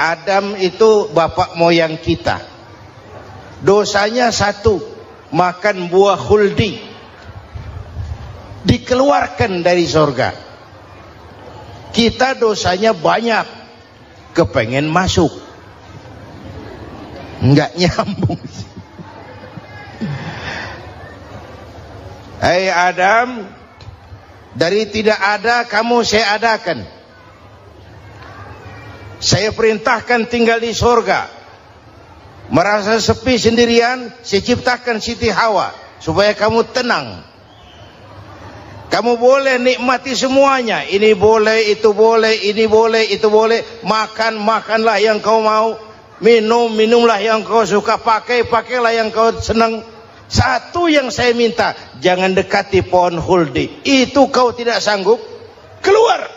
Adam itu bapak moyang kita. Dosanya satu, makan buah khuldi, dikeluarkan dari surga. Kita dosanya banyak, kepengen masuk, nggak nyambung. Hai Adam, dari tidak ada kamu saya adakan. Saya perintahkan tinggal di surga. Merasa sepi sendirian, saya ciptakan Siti Hawa supaya kamu tenang. Kamu boleh nikmati semuanya. Ini boleh, itu boleh, ini boleh, itu boleh. Makan, makanlah yang kau mau. Minum, minumlah yang kau suka. Pakai, pakailah yang kau senang. Satu yang saya minta, jangan dekati pohon khuldi. Itu kau tidak sanggup, keluar.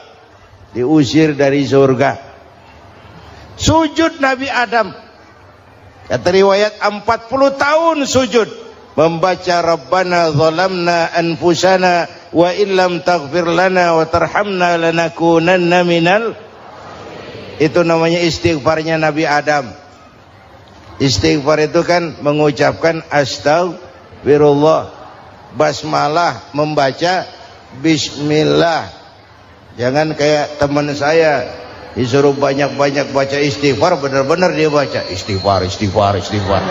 Diusir dari surga. Sujud Nabi Adam, kata riwayat 40 tahun sujud, membaca Rabbana zalamna anfusana wa illam taghfir lana wa tarhamna lanakunanna minal. Itu namanya istighfarnya Nabi Adam. Istighfar itu kan mengucapkan astagfirullah, basmalah, membaca bismillah. Jangan kayak teman saya disuruh banyak-banyak baca istighfar, benar-benar dia baca istighfar, istighfar, istighfar.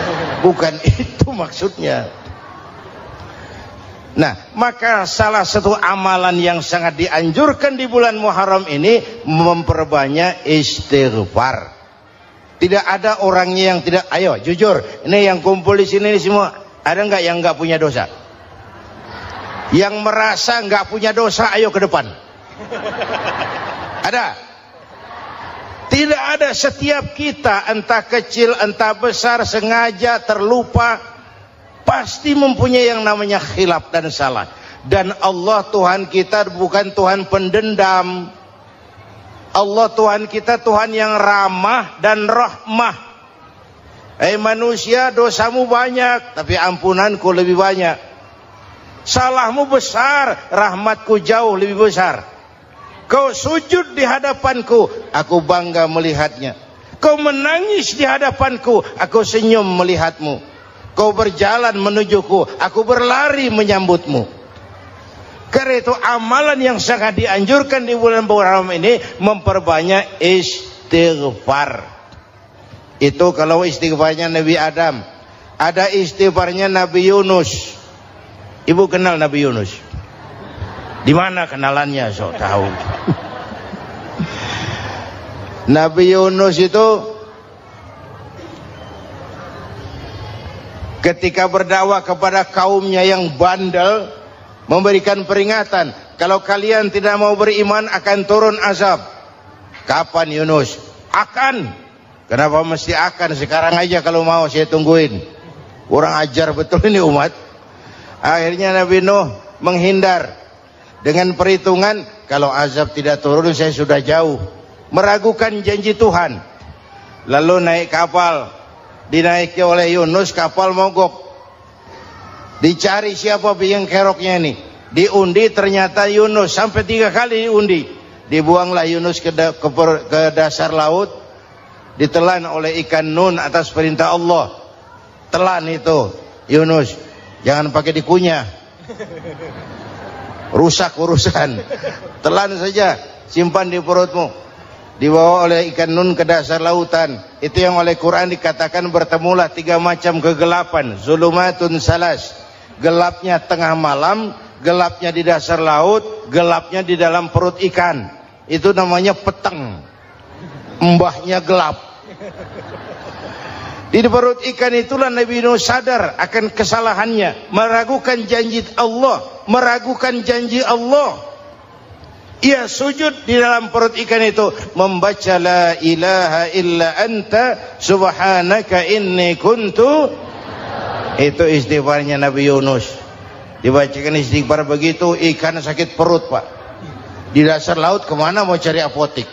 Bukan itu maksudnya. Nah, maka salah satu amalan yang sangat dianjurkan di bulan Muharram ini memperbanyak istighfar. Tidak ada orangnya yang tidak. Ayo jujur, ini yang kumpul di sini semua, ada nggak yang nggak punya dosa? Yang merasa nggak punya dosa, ayo ke depan. Ada? Tidak ada. Setiap kita, entah kecil entah besar, sengaja terlupa, pasti mempunyai yang namanya khilaf dan salah. Dan Allah Tuhan kita bukan Tuhan pendendam. Allah Tuhan kita Tuhan yang ramah dan rahmah. Manusia, dosamu banyak, tapi ampunanku lebih banyak. Salahmu besar, rahmatku jauh lebih besar. Kau sujud di hadapanku, aku bangga melihatnya. Kau menangis di hadapanku, aku senyum melihatmu. Kau berjalan menujuku, aku berlari menyambutmu. Karena itu amalan yang sangat dianjurkan di bulan Muharram ini memperbanyak istighfar. Itu kalau istighfarnya Nabi Adam. Ada istighfarnya Nabi Yunus. Ibu kenal Nabi Yunus? Di mana kenalannya? Sok tahu. Nabi Yunus itu ketika berdakwah kepada kaumnya yang bandel, memberikan peringatan, kalau kalian tidak mau beriman akan turun azab. Kapan Yunus? Akan. Kenapa mesti akan? Sekarang aja kalau mau, saya tungguin. Kurang ajar betul ini umat. Akhirnya Nabi Nuh menghindar dengan perhitungan, kalau azab tidak turun saya sudah jauh. Meragukan janji Tuhan. Lalu naik kapal, dinaiki oleh Yunus, kapal mogok. Dicari siapa biang keroknya ini. Diundi, ternyata Yunus. Sampai 3 kali diundi. Dibuanglah Yunus ke dasar laut. Ditelan oleh ikan nun atas perintah Allah. Telan itu Yunus. Jangan pakai dikunyah, rusak urusan. Telan saja, simpan di perutmu. Dibawa oleh ikan nun ke dasar lautan. Itu yang oleh Quran dikatakan bertemulah 3 macam kegelapan. Zulumatun salas. Gelapnya tengah malam, gelapnya di dasar laut, gelapnya di dalam perut ikan. Itu namanya peteng. Mbahnya gelap. Di perut ikan itulah Nabi Nuh sadar akan kesalahannya, meragukan janji Allah, meragukan janji Allah. Ia sujud di dalam perut ikan itu, membaca la ilaha illa anta subhanaka inni kuntu. Itu istighfarnya Nabi Yunus. Dibacakan istighfar begitu, ikan sakit perut pak. Di dasar laut kemana mau cari apotik?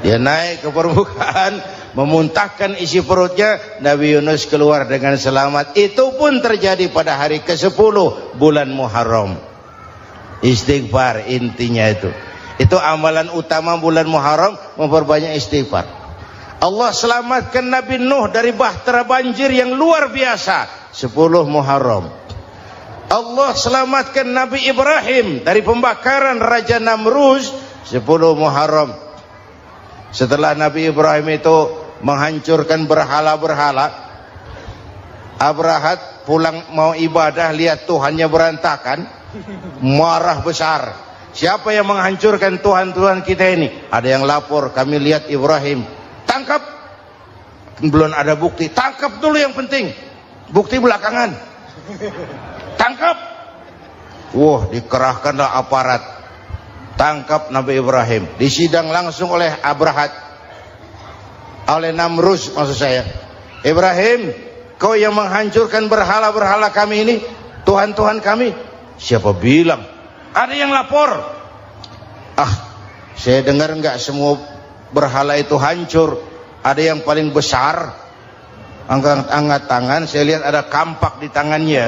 Dia naik ke permukaan, memuntahkan isi perutnya. Nabi Yunus keluar dengan selamat. Itu pun terjadi pada hari ke-10 bulan Muharram. Istighfar intinya itu. Itu amalan utama bulan Muharram, memperbanyak istighfar. Allah selamatkan Nabi Nuh dari bahtera banjir yang luar biasa, 10 Muharram. Allah selamatkan Nabi Ibrahim dari pembakaran Raja Namrus, 10 Muharram. Setelah Nabi Ibrahim itu menghancurkan berhala-berhala, Abrahat pulang mau ibadah, lihat Tuhannya berantakan, marah besar. Siapa yang menghancurkan Tuhan-Tuhan kita ini? Ada yang lapor, kami lihat Ibrahim. Tangkap. Belum ada bukti, tangkap dulu yang penting, bukti belakangan. Tangkap. Wah, dikerahkanlah aparat, tangkap Nabi Ibrahim, disidang langsung oleh Abrahat, oleh Namrus maksud saya. Ibrahim, kau yang menghancurkan berhala-berhala kami ini, Tuhan-Tuhan kami. Siapa bilang? Ada yang lapor. Saya dengar enggak semua berhala itu hancur, ada yang paling besar. Angkat tangan, saya lihat ada kampak di tangannya.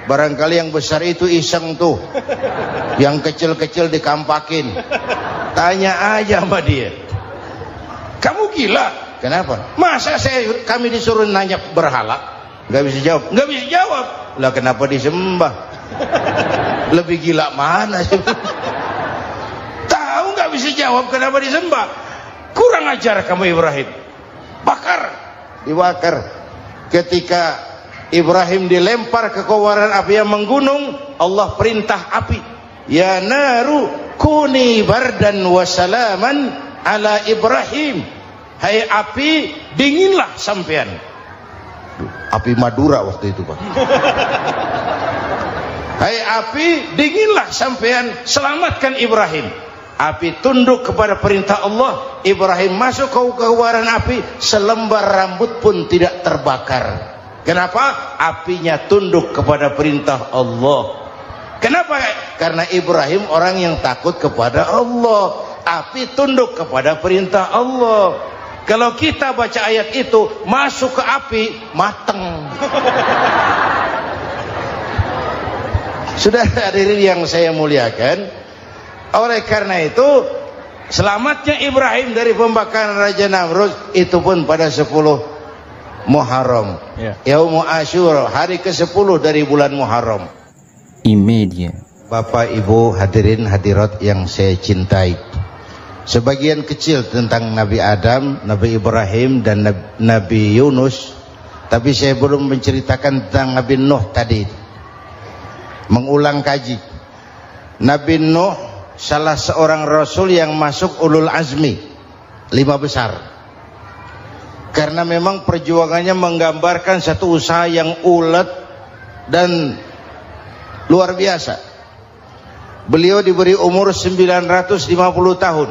Barangkali yang besar itu iseng tuh, yang kecil-kecil dikampakin. Tanya aja sama dia, kamu gila? Kenapa? Masa kami disuruh nanya berhala? Nggak bisa jawab. Nggak bisa jawab. Lah kenapa disembah? Lebih gila mana sih? Tahu nggak bisa jawab kenapa disembah? Kurang ajar kamu Ibrahim. Bakar, dibakar. Ketika Ibrahim dilempar ke kobaran api yang menggunung, Allah perintah api, ya naru kuni bardan wa salaman ala Ibrahim. Hai api, dinginlah sampean. Api Madura waktu itu, Pak. Hai api, dinginlah sampean, selamatkan Ibrahim. Api tunduk kepada perintah Allah. Ibrahim masuk ke kobaran api, selembar rambut pun tidak terbakar. Kenapa? Apinya tunduk kepada perintah Allah. Kenapa? Karena Ibrahim orang yang takut kepada Allah. Api tunduk kepada perintah Allah. Kalau kita baca ayat itu, masuk ke api, mateng. Sudah hadirin yang saya muliakan, oleh karena itu selamatnya Ibrahim dari pembakaran Raja Namrud itu pun pada 10 Muharram, Yaumul Asyura, hari ke-10 dari bulan Muharram. Imedia. Bapak Ibu hadirin hadirat yang saya cintai, sebagian kecil tentang Nabi Adam, Nabi Ibrahim dan Nabi Yunus, tapi saya belum menceritakan tentang Nabi Nuh tadi. Mengulang kaji. Nabi Nuh salah seorang rasul yang masuk ulul azmi, 5 besar. Karena memang perjuangannya menggambarkan satu usaha yang ulet dan luar biasa. Beliau diberi umur 950 tahun.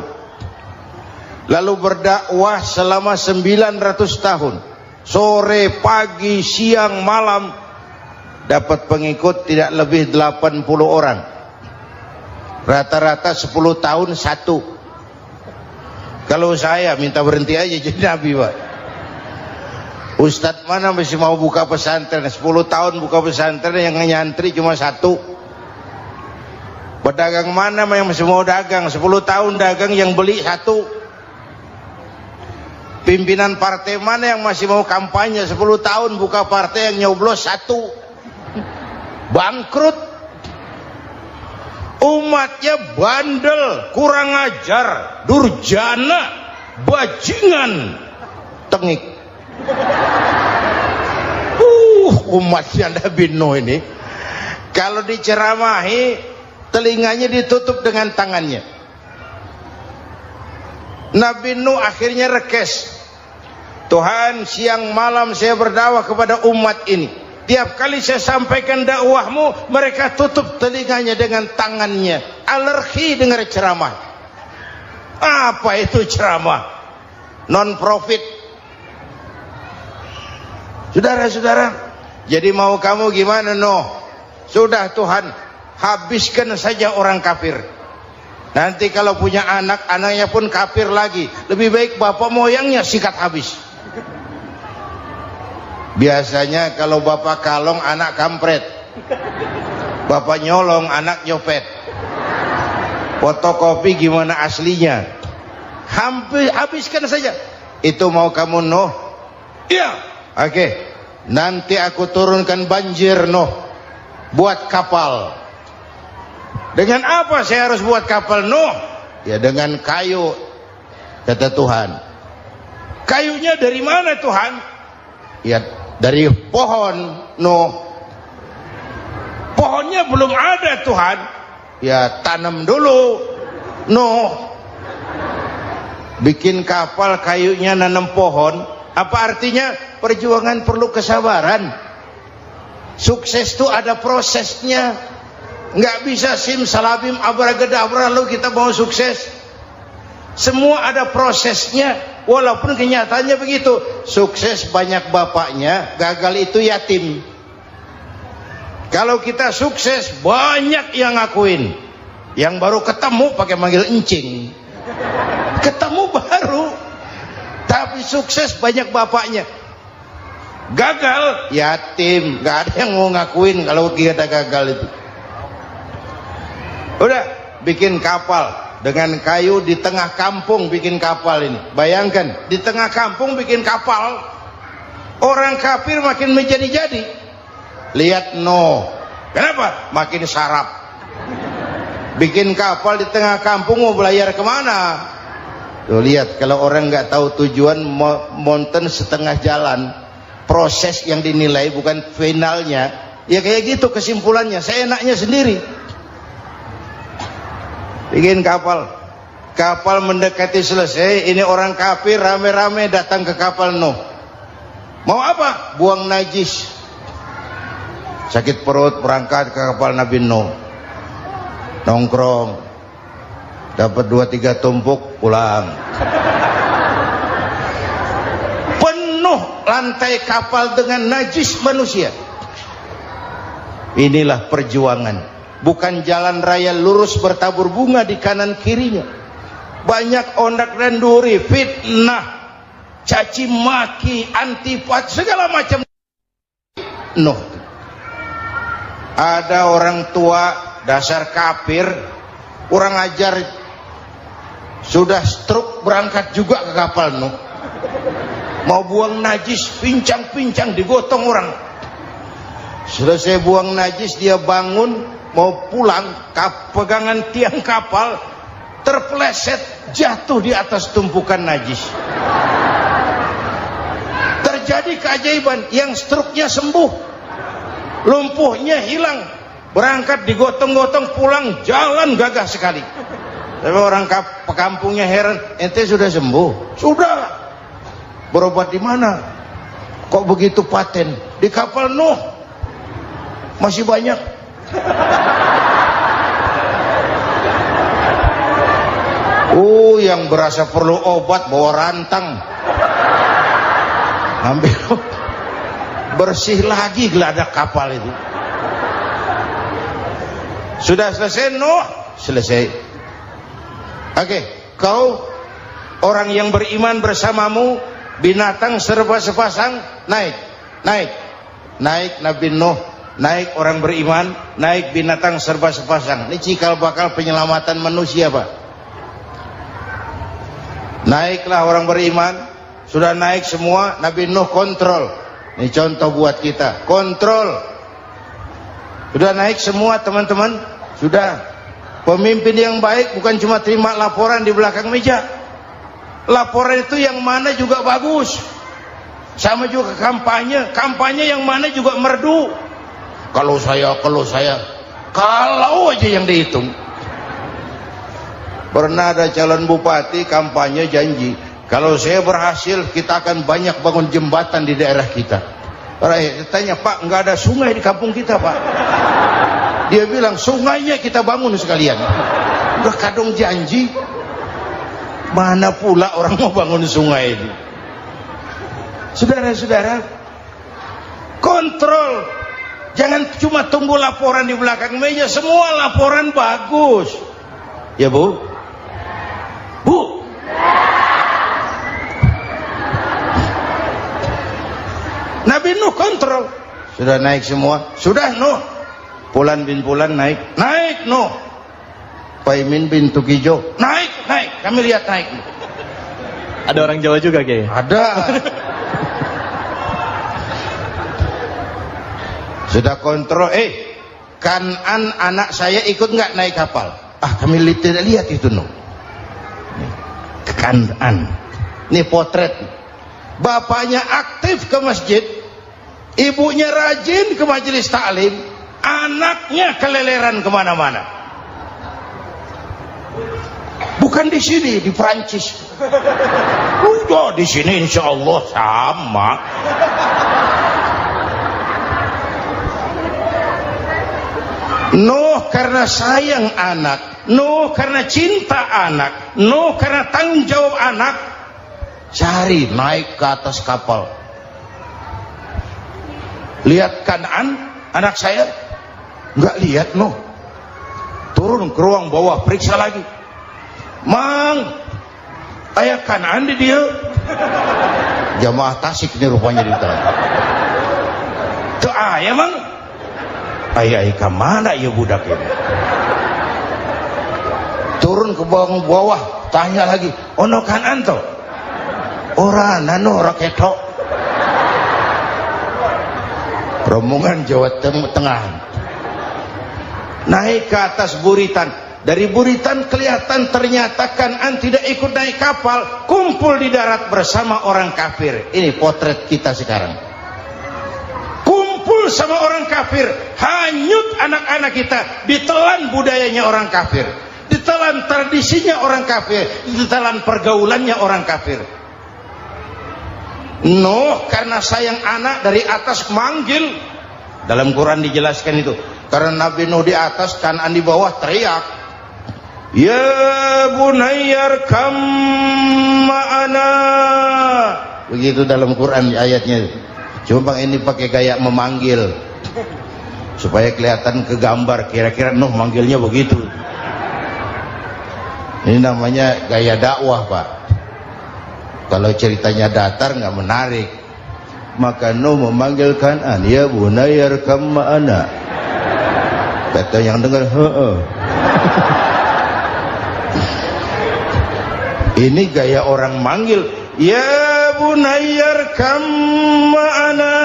Lalu berdakwah selama 900 tahun. Sore, pagi, siang, malam, dapat pengikut tidak lebih 80 orang. Rata-rata 10 tahun satu. Kalau saya minta berhenti aja jadi nabi, Pak. Ustadz mana masih mau buka pesantren? 10 tahun buka pesantren, yang nyantri cuma satu. Pedagang mana yang masih mau dagang? 10 tahun dagang, yang beli satu. Pimpinan partai mana yang masih mau kampanye? 10 tahun buka partai, yang nyoblos satu. Bangkrut. Umatnya bandel, kurang ajar, durjana, bajingan, tengik. Umatnya Nabi Nuh ini kalau diceramahi, telinganya ditutup dengan tangannya. Nabi Nuh akhirnya rekes. Tuhan, siang malam saya berdakwah kepada umat ini. Tiap kali saya sampaikan dakwahmu, mereka tutup telinganya dengan tangannya. Alergi dengar ceramah. Apa itu ceramah? Non profit. Saudara-saudara, jadi mau kamu gimana, Nuh? Sudah Tuhan, habiskan saja orang kafir. Nanti kalau punya anak, anaknya pun kafir lagi. Lebih baik bapak moyangnya sikat habis. Biasanya kalau bapak kalong, anak kampret. Bapak nyolong, anak nyopet. Fotokopi gimana aslinya? Hampir habiskan saja. Itu mau kamu Nuh? Iya. Oke. Nanti aku turunkan banjir Nuh. Buat kapal. Dengan apa saya harus buat kapal Nuh? Ya dengan kayu, kata Tuhan. Kayunya dari mana Tuhan? Ya dari pohon Nuh. Pohonnya belum ada Tuhan. Ya tanam dulu Nuh. Bikin kapal kayunya nanam pohon. Apa artinya? Perjuangan perlu kesabaran. Sukses itu ada prosesnya. Nggak bisa simsalabim abracadabra lalu kita mau sukses. Semua ada prosesnya. Walaupun kenyataannya begitu. Sukses banyak bapaknya, gagal itu yatim. Kalau kita sukses banyak yang ngakuin. Yang baru ketemu pakai manggil encing. Ketemu baru. Tapi sukses banyak bapaknya. Gagal yatim, nggak ada yang mau ngakuin kalau kita gagal itu. Udah bikin kapal dengan kayu di tengah kampung, bikin kapal ini. Bayangkan di tengah kampung bikin kapal. Orang kafir makin menjadi-jadi. Lihat Nuh, kenapa? Makin sarap. Bikin kapal di tengah kampung mau belayar kemana? Tuh lihat, kalau orang nggak tahu tujuan, mountain setengah jalan. Proses yang dinilai bukan finalnya. Ya kayak gitu kesimpulannya. Saya enaknya sendiri. Bikin kapal. Kapal mendekati selesai. Ini orang kafir rame-rame datang ke kapal Nuh. Mau apa? Buang najis. Sakit perut berangkat ke kapal Nabi Nuh. Nongkrong. Dapat 2-3 tumpuk pulang. Penuh lantai kapal dengan najis manusia. Inilah perjuangan. Bukan jalan raya lurus bertabur bunga di kanan kirinya. Banyak ondak dan duri, fitnah, caci maki, antipat, segala macam. Nuh. Ada orang tua dasar kafir, kurang ajar, sudah stroke berangkat juga ke kapal Nuh. Mau buang najis, pincang-pincang digotong orang. Selesai buang najis dia bangun mau pulang, pegangan tiang kapal terpeleset jatuh di atas tumpukan najis. Terjadi keajaiban, yang stroke-nya sembuh. Lumpuhnya hilang, berangkat digotong-gotong pulang, jalan gagah sekali. Tapi orang pekampungnya heran, ente sudah sembuh? Sudah. Berobat di mana? Kok begitu paten? Di kapal Nuh. Masih banyak. Yang berasa perlu obat bawa rantang. Ambil. Bersih lagi geladak kapal itu. Sudah selesai Nuh? Selesai. Oke, kau orang yang beriman bersamamu, binatang serba sepasang, naik Nabi Nuh, naik orang beriman, naik binatang serba sepasang. Ini cikal bakal penyelamatan manusia, Pak. Naiklah orang beriman, sudah naik semua, Nabi Nuh kontrol. Ini contoh buat kita, kontrol. Sudah naik semua teman-teman, sudah. Pemimpin yang baik bukan cuma terima laporan di belakang meja. Laporan itu yang mana juga bagus. Sama juga kampanye, kampanye yang mana juga merdu. Kalau saya, kalau aja yang dihitung. Pernah ada calon bupati kampanye janji, kalau saya berhasil kita akan banyak bangun jembatan di daerah kita. Rakyat tanya, Pak, nggak ada sungai di kampung kita, Pak. Dia bilang, sungainya kita bangun sekalian. Udah kadung janji, mana pula orang mau bangun sungai ini. Saudara-saudara, kontrol. Jangan cuma tunggu laporan di belakang meja. Semua laporan bagus. Ya Bu? Bu? Nabi Nuh kontrol. Sudah naik semua? Sudah Nuh. Pulan bin Pulan naik. Naik Nuh. Paimin bin Tukijo. Naik, kami lihat naik. Ada orang Jawa juga, Kiai? Ada. Sudah kontrol, Kanan anak saya ikut nggak naik kapal? Kami tidak lihat itu, no. Kanan. Ini potret. Bapaknya aktif ke masjid, ibunya rajin ke majelis taklim, anaknya keleleran kemana-mana. Bukan di sini, di Prancis. Udah di sini insya Allah sama. Nuh karena sayang anak, Nuh karena cinta anak, Nuh karena tanggung jawab anak, cari naik ke atas kapal. Lihat Kan'an, anak saya, nggak lihat Nuh. Turun ke ruang bawah, periksa lagi. Mang, ayah Kan'an di dia. Jamaah Tasik ini rupanya di dalam. Tuh ayah mang. Ayah ke mana ya budak ini? Turun ke bawah, tanya lagi. Ono Kan'an toh? Ora nano raketok. Rombongan Jawa Tengah. Naik ke atas buritan. Dari buritan kelihatan ternyata Kan'an tidak ikut naik kapal, kumpul di darat bersama orang kafir. Ini potret kita sekarang. Kumpul sama orang kafir, hanyut anak-anak kita, ditelan budayanya orang kafir, ditelan tradisinya orang kafir, ditelan pergaulannya orang kafir. Nuh karena sayang anak dari atas manggil. Dalam Quran dijelaskan itu. Karena Nabi Nuh di atas, Kan'an di bawah, teriak. Ya bunayyar kam ma'ana. Begitu dalam Quran ayatnya. Cuma bang ini pakai gaya memanggil supaya kelihatan kegambar, kira-kira Nuh manggilnya begitu. Ini namanya gaya dakwah, Pak. Kalau ceritanya datar nggak menarik. Maka Nuh memanggil Kan'an, ya bunayyar kam ma'ana. Kata yang dengar, ini gaya orang manggil, ya bunayyar kam ma'ana.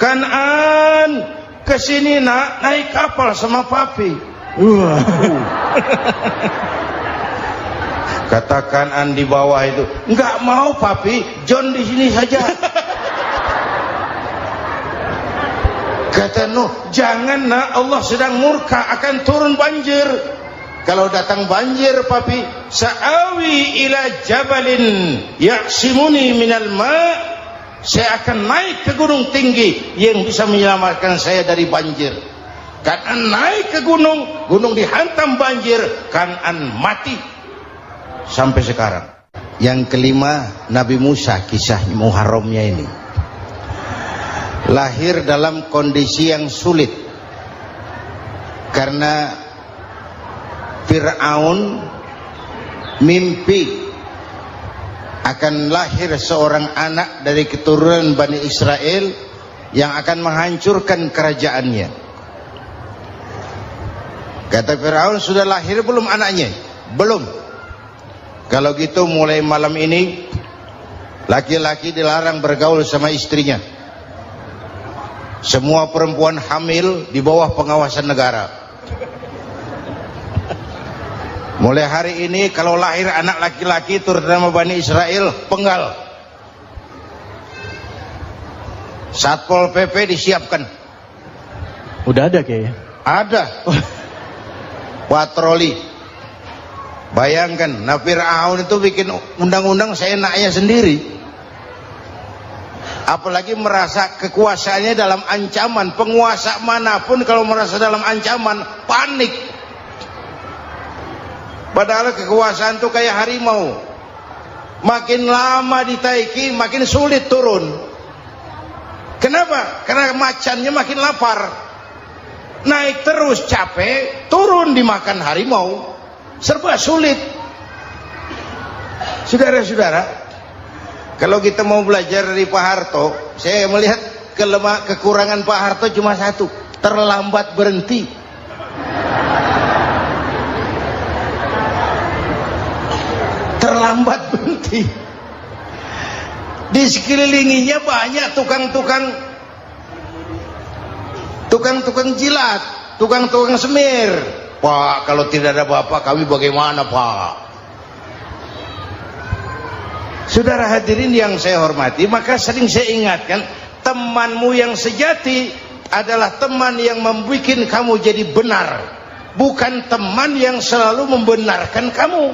Kan'an, kesini nak, naik kapal sama papi. Kata Kan'an di bawah itu, enggak mau papi, John di sini saja. Kata Nuh, jangan nak, Allah sedang murka, akan turun banjir. Kalau datang banjir papi, sa'awi ila jabalin ya'simuni minal ma', saya akan naik ke gunung tinggi yang bisa menyelamatkan saya dari banjir. Kan'an naik ke gunung, gunung dihantam banjir, Kan'an mati sampai sekarang. Yang kelima, Nabi Musa, kisah Muharramnya ini. Lahir dalam kondisi yang sulit karena Fir'aun mimpi akan lahir seorang anak dari keturunan Bani Israel yang akan menghancurkan kerajaannya. Kata Fir'aun, sudah lahir belum anaknya? Belum. Kalau gitu mulai malam ini laki-laki dilarang bergaul sama istrinya. Semua perempuan hamil di bawah pengawasan negara. Mulai hari ini kalau lahir anak laki-laki terutama Bani Israel, penggal. Satpol PP disiapkan. Udah ada kayaknya. Ada. Patroli. Bayangkan, Fir'aun itu bikin undang-undang seenaknya sendiri. Apalagi merasa kekuasaannya dalam ancaman. Penguasa manapun kalau merasa dalam ancaman, panik. Padahal kekuasaan itu kayak harimau, makin lama ditaiki makin sulit turun. Kenapa? Karena macannya makin lapar. Naik terus capek, turun dimakan harimau, serba sulit. Saudara-saudara, kalau kita mau belajar dari Pak Harto, saya melihat kekurangan Pak Harto cuma satu, terlambat berhenti. terlambat berhenti. Di sekelilinginya banyak tukang-tukang jilat, tukang-tukang semir. Pak, kalau tidak ada bapak kami bagaimana, Pak? Saudara hadirin yang saya hormati, maka sering saya ingatkan, temanmu yang sejati adalah teman yang membuat kamu jadi benar, bukan teman yang selalu membenarkan kamu.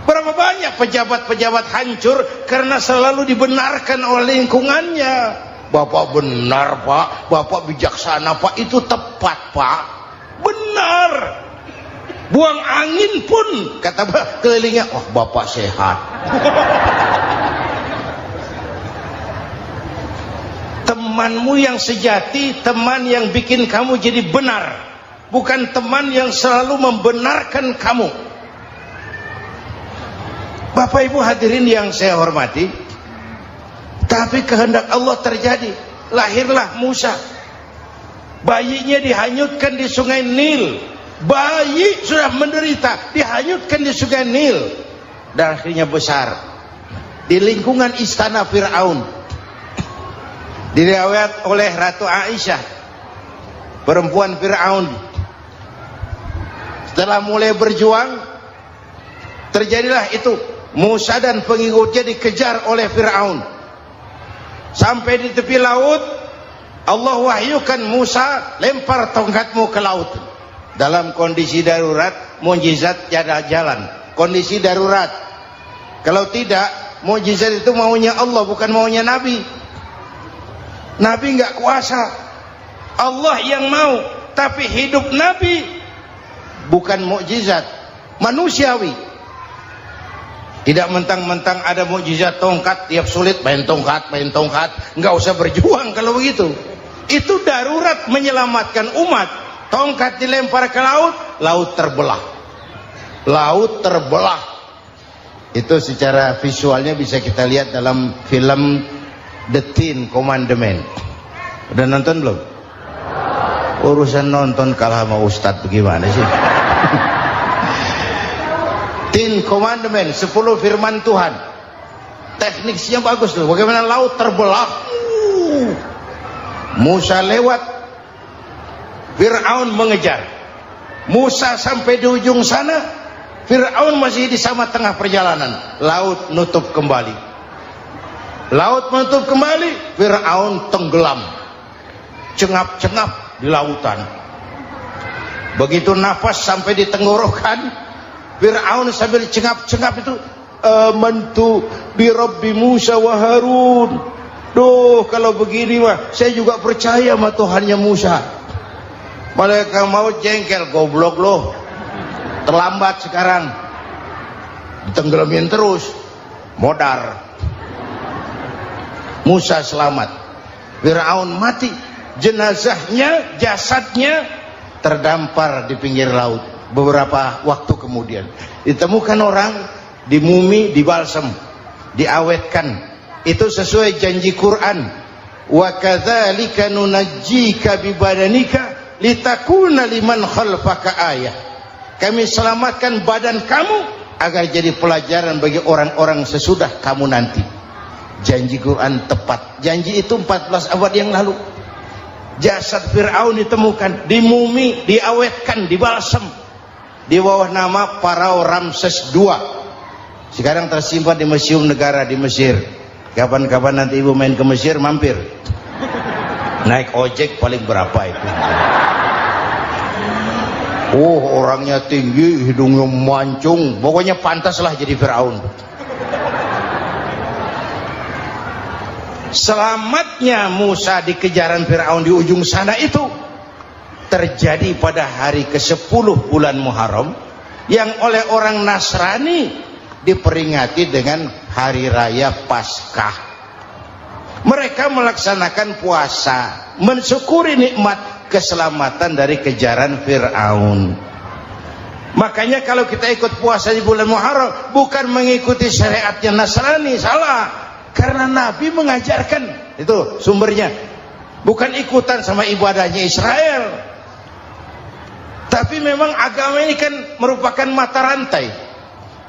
Berapa banyak pejabat-pejabat hancur karena selalu dibenarkan oleh lingkungannya. Bapak benar, Pak. Bapak bijaksana, Pak. Itu tepat, Pak. Benar. Buang angin pun kata kelilingnya, wah, Bapak sehat. Temanmu yang sejati, teman yang bikin kamu jadi benar, bukan teman yang selalu membenarkan kamu. Bapak Ibu hadirin yang saya hormati, tapi kehendak Allah terjadi. Lahirlah Musa. Bayinya dihanyutkan di sungai Nil. Bayi sudah menderita, dihanyutkan di sungai Nil. Dan akhirnya besar di lingkungan istana Fir'aun. Diriwayat oleh Ratu Aisyah, perempuan Fir'aun, setelah mulai berjuang, terjadilah itu. Musa dan pengikutnya dikejar oleh Fir'aun. Sampai di tepi laut, Allah wahyukan Musa, lempar tongkatmu ke laut. Dalam kondisi darurat, mukjizat tiada jalan. Kondisi darurat. Kalau tidak, mukjizat itu maunya Allah, bukan maunya Nabi. Nabi nggak kuasa. Allah yang mau. Tapi hidup Nabi bukan mukjizat, manusiawi. Tidak mentang-mentang ada mukjizat tongkat, tiap sulit main tongkat. Nggak usah berjuang kalau begitu. Itu darurat menyelamatkan umat. Tongkat dilempar ke laut, laut terbelah. Laut terbelah. Itu secara visualnya bisa kita lihat dalam film The Ten Commandments. Udah nonton belum? Urusan nonton kalah sama Ustadz bagaimana sih? Ten Commandments, 10 firman Tuhan. Tekniknya bagus loh. Bagaimana laut terbelah. Musa lewat, Fir'aun mengejar. Musa sampai di ujung sana, Fir'aun masih di sama tengah perjalanan. Laut nutup kembali. Laut menutup kembali, Fir'aun tenggelam. Cengap-cengap di lautan. Begitu nafas sampai di tenggorokan, Fir'aun sambil cengap-cengap itu, amantu bi Rabbi Musa wa Harun. Duh, kalau begini mah saya juga percaya sama Tuhannya Musa. Malaikat maut jengkel, goblok loh. Terlambat sekarang. Ditenggelamin terus. Modar. Musa selamat. Fir'aun mati. Jenazahnya, jasadnya terdampar di pinggir laut. Beberapa waktu kemudian ditemukan orang, dimumi, dibalsem, diawetkan. Itu sesuai janji Quran. Wa kadzalika nunajjika bi badanika litakuna liman khalfaka ayah. Kami selamatkan badan kamu agar jadi pelajaran bagi orang-orang sesudah kamu nanti. Janji Quran tepat. Janji itu 14 abad yang lalu. Jasad Fir'aun ditemukan, dimumi, diawetkan, dibalsem di bawah nama Pharao Ramses II. Sekarang tersimpan di Museum Negara di Mesir. Kapan-kapan nanti ibu main ke Mesir, mampir. Naik ojek paling berapa itu? Oh, orangnya tinggi, hidungnya mancung, pokoknya pantaslah jadi Fir'aun. Selamatnya Musa di kejaran Fir'aun di ujung sana itu terjadi pada hari ke-10 bulan Muharram, yang oleh orang Nasrani diperingati dengan hari raya Paskah. Mereka melaksanakan puasa, mensyukuri nikmat keselamatan dari kejaran Fir'aun. Makanya kalau kita ikut puasa di bulan Muharram, bukan mengikuti syariatnya Nasrani, salah. Karena Nabi mengajarkan, itu sumbernya. Bukan ikutan sama ibadahnya Israel. Tapi memang agama ini kan merupakan mata rantai.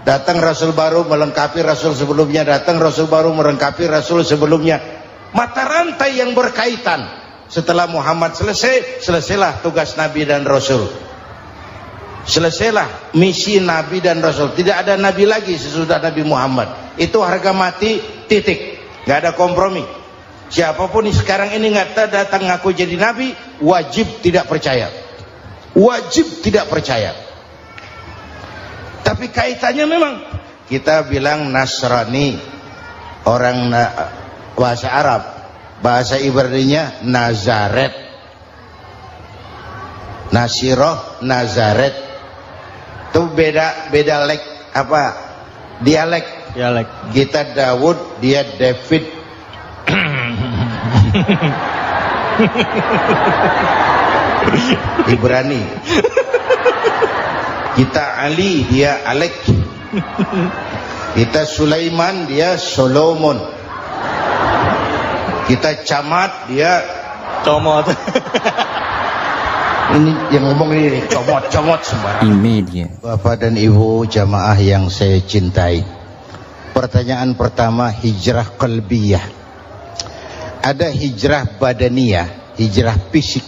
Datang Rasul baru melengkapi Rasul sebelumnya, datang Rasul baru melengkapi Rasul sebelumnya. Mata rantai yang berkaitan. Setelah Muhammad selesai, selesailah tugas Nabi dan Rasul. Selesailah misi Nabi dan Rasul. Tidak ada Nabi lagi sesudah Nabi Muhammad. Itu harga mati, titik. Gak ada kompromi. Siapapun sekarang ini nggak datang ngaku jadi Nabi, wajib tidak percaya. Wajib tidak percaya. Tapi kaitannya memang kita bilang Nasrani, orang bahasa Arab, bahasa Ibraninya Nazaret, Nasiroh, Nazaret. Itu beda dialek. Kita Daud, dia David. Ibrani. Kita Ali, dia Alek. Kita Sulaiman, dia Solomon. Kita Camat, dia Comot. Ini yang ngomong ini comot sembarang. Bapak dan Ibu jamaah yang saya cintai, pertanyaan pertama, hijrah qalbiyah. Ada hijrah badaniyah, hijrah fisik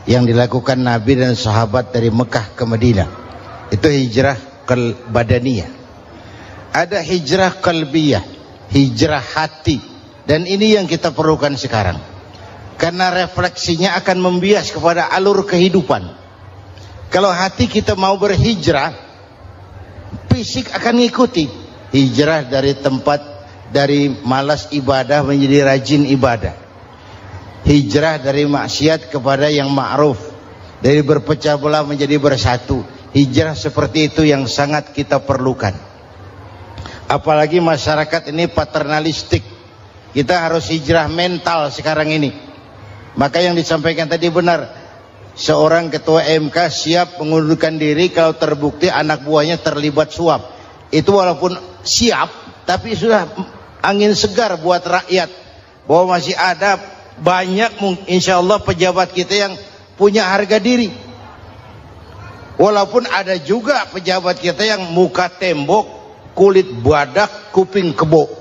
yang dilakukan Nabi dan sahabat dari Mekah ke Madinah. Itu hijrah badaniyah. Ada hijrah qalbiyah, hijrah hati. Dan ini yang kita perlukan sekarang. Karena refleksinya akan membias kepada alur kehidupan. Kalau hati kita mau berhijrah, fisik akan mengikuti. Hijrah dari tempat, dari malas ibadah menjadi rajin ibadah. Hijrah dari maksiat kepada yang ma'ruf, dari berpecah belah menjadi bersatu. Hijrah seperti itu yang sangat kita perlukan. Apalagi masyarakat ini paternalistik. Kita harus hijrah mental sekarang ini. Maka yang disampaikan tadi benar. Seorang ketua MK siap mengundurkan diri kalau terbukti anak buahnya terlibat suap. Itu walaupun siap, tapi sudah angin segar buat rakyat. Bahwa masih ada banyak insya Allah pejabat kita yang punya harga diri. Walaupun ada juga pejabat kita yang muka tembok, kulit badak, kuping kebo.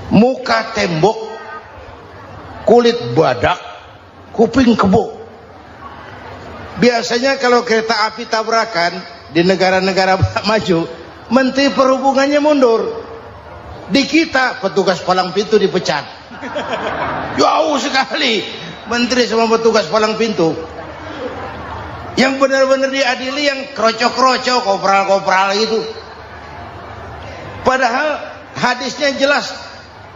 Muka tembok, kulit badak, kuping kebo. Biasanya kalau kereta api tabrakan di negara-negara maju, Menteri Perhubungannya mundur. Di kita petugas palang pintu dipecat. Jauh sekali menteri sama petugas palang pintu. Yang benar-benar diadili yang krocok-krocok, kopral-kopral itu. Padahal hadisnya jelas,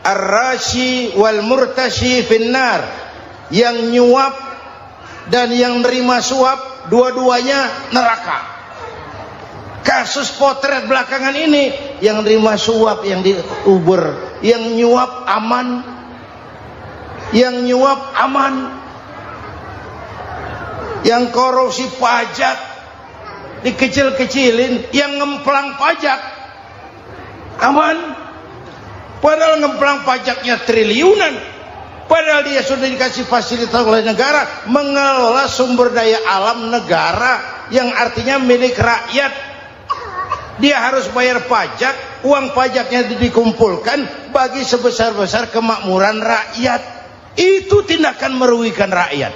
ar-rashi wal murtashi finnar. Yang nyuap dan yang nerima suap, dua-duanya neraka. Kasus potret belakangan ini, yang nerima suap, yang diuber, yang nyuap aman. Yang nyuap aman, yang korupsi pajak dikecil-kecilin, yang ngemplang pajak aman. Padahal ngemplang pajaknya triliunan. Padahal dia sudah dikasih fasilitas oleh negara mengelola sumber daya alam negara yang artinya milik rakyat. Dia harus bayar pajak, uang pajaknya dikumpulkan bagi sebesar-besar kemakmuran rakyat. Itu tindakan merugikan rakyat.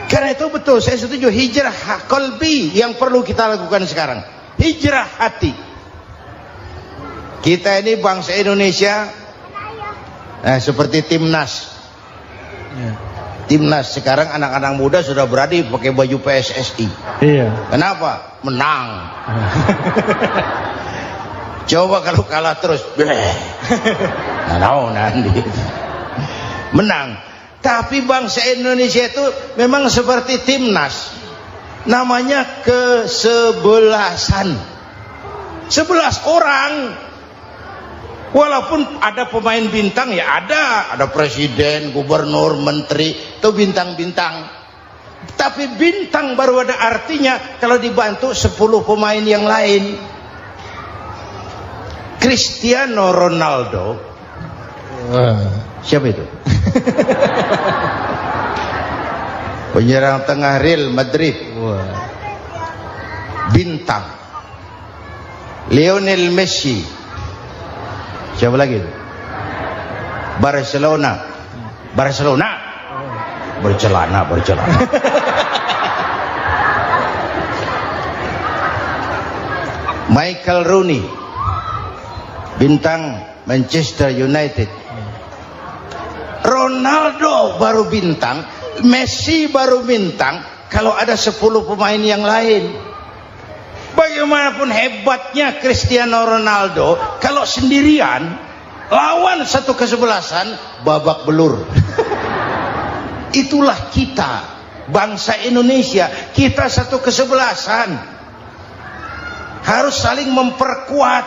Karena itu betul, saya setuju, hijrah qalbi yang perlu kita lakukan sekarang. Hijrah hati. Kita ini bangsa Indonesia, seperti timnas. Timnas sekarang anak-anak muda sudah berani pakai baju PSSI. Iya. Kenapa? Menang. Coba kalau kalah terus, nanti menang. Tapi bangsa Indonesia itu memang seperti timnas, namanya kesebelasan, 11 orang. Walaupun ada pemain bintang, ya ada presiden, gubernur, menteri, itu bintang-bintang. Tapi bintang baru ada artinya kalau dibantu 10 pemain yang lain. Cristiano Ronaldo, siapa itu? Penyerang tengah Real Madrid. Wah. Bintang. Lionel Messi. Siapa lagi? Barcelona. Bercelana. Michael Rooney, bintang Manchester United. Ronaldo baru bintang, Messi baru bintang kalau ada 10 pemain yang lain. Bagaimanapun hebatnya Cristiano Ronaldo, kalau sendirian lawan satu kesebelasan, babak belur. Itulah kita, bangsa Indonesia. Kita satu kesebelasan, harus saling memperkuat.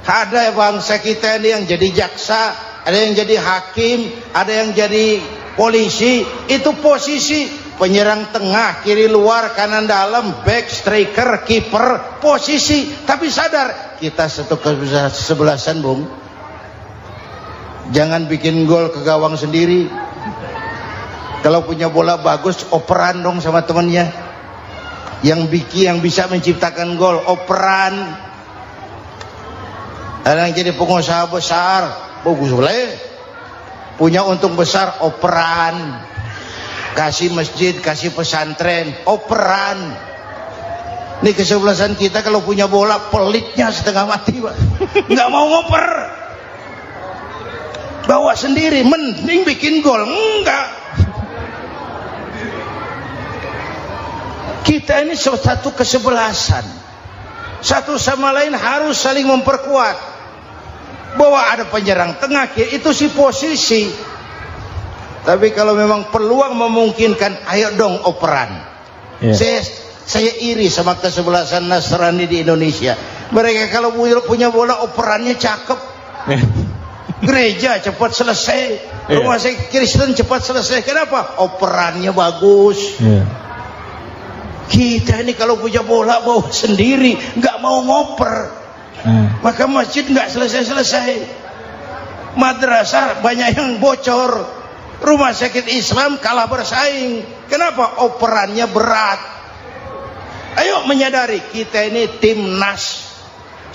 Ada bangsa kita ini yang jadi jaksa, ada yang jadi hakim, ada yang jadi polisi. Itu posisi penyerang tengah, kiri luar, kanan dalam, back, striker, kiper, posisi. Tapi sadar kita satu kesebelasan, Bung. Jangan bikin gol ke gawang sendiri. Kalau punya bola bagus, operan dong sama temannya. Yang bisa menciptakan gol, operan. Ada yang jadi pengusaha besar, bagus boleh. Punya untung besar, operan. Kasih masjid, kasih pesantren, operan. Ini kesebelasan kita kalau punya bola, pelitnya setengah mati, Pak. Nggak mau ngoper. Bawa sendiri, mending bikin gol. Enggak. Kita ini satu kesebelasan, satu sama lain harus saling memperkuat. Bahwa ada penyerang tengah, itu si posisi. Tapi kalau memang peluang memungkinkan, ayo dong operan. Saya iri sama kesebelasan Nasrani di Indonesia. Mereka kalau punya bola, operannya cakep. Gereja cepat selesai, rumah sakit Kristen cepat selesai. Kenapa? Operannya bagus. Kita ini kalau punya bola bawa sendiri, nggak mau ngoper, maka masjid nggak selesai-selesai, madrasah banyak yang bocor, rumah sakit Islam kalah bersaing. Kenapa? Operannya berat. Ayo menyadari kita ini timnas,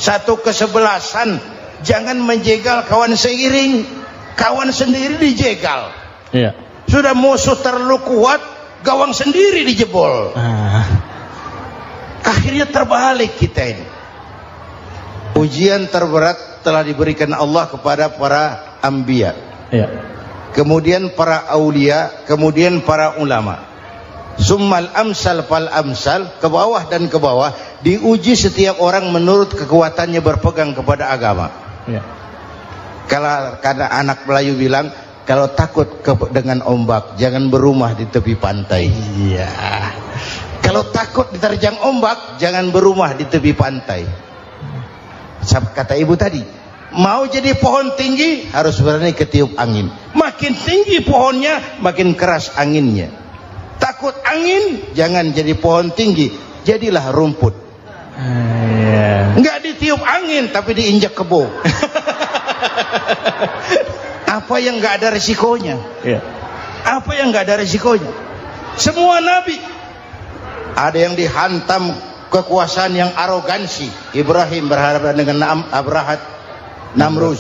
satu kesebelasan. Jangan menjegal kawan seiring, kawan sendiri dijegal. Sudah musuh terlalu kuat, gawang sendiri dijebol. Akhirnya terbalik kita ini. Ujian terberat telah diberikan Allah kepada para anbiya, kemudian para aulia, kemudian para ulama. Summal amsal fal amsal, ke bawah dan ke bawah, diuji setiap orang menurut kekuatannya berpegang kepada agama. Kalau karena anak Melayu bilang, kalau takut dengan ombak, jangan berumah di tepi pantai. Kalau takut diterjang ombak, jangan berumah di tepi pantai. Kata ibu tadi, mau jadi pohon tinggi, harus berani ketiup angin. Makin tinggi pohonnya, makin keras anginnya. Takut angin, jangan jadi pohon tinggi, jadilah rumput. Nggak ditiup angin, tapi diinjak kebo. Apa yang nggak ada resikonya? Apa yang nggak ada resikonya? Semua nabi ada yang dihantam kekuasaan yang arogansi. Ibrahim berhadapan dengan Namrud.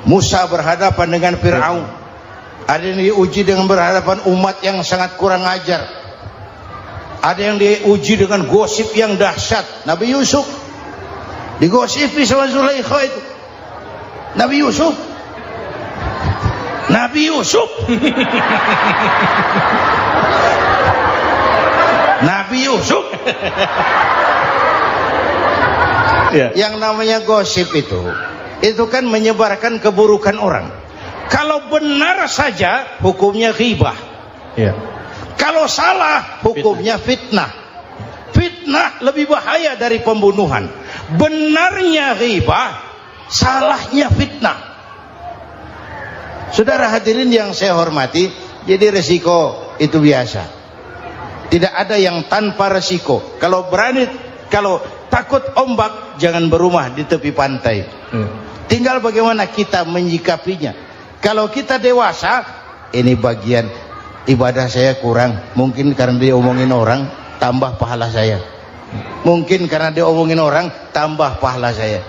Musa berhadapan dengan Fir'aun. Ada yang diuji dengan berhadapan umat yang sangat kurang ajar. Ada yang diuji dengan gosip yang dahsyat. Nabi Yusuf digosipi sama Zulaikha itu. Nabi Yusuf Yang namanya gosip itu kan menyebarkan keburukan orang. Kalau benar saja hukumnya ghibah. Kalau salah hukumnya fitnah. Fitnah lebih bahaya dari pembunuhan. Benarnya ghibah, salahnya fitnah. Saudara hadirin yang saya hormati, jadi resiko itu biasa. Tidak ada yang tanpa resiko. Kalau takut ombak, jangan berumah di tepi pantai. Tinggal bagaimana kita menyikapinya. Kalau kita dewasa, ini bagian ibadah saya kurang. Mungkin karena dia omongin orang, tambah pahala saya. Mungkin karena dia omongin orang, tambah pahala saya.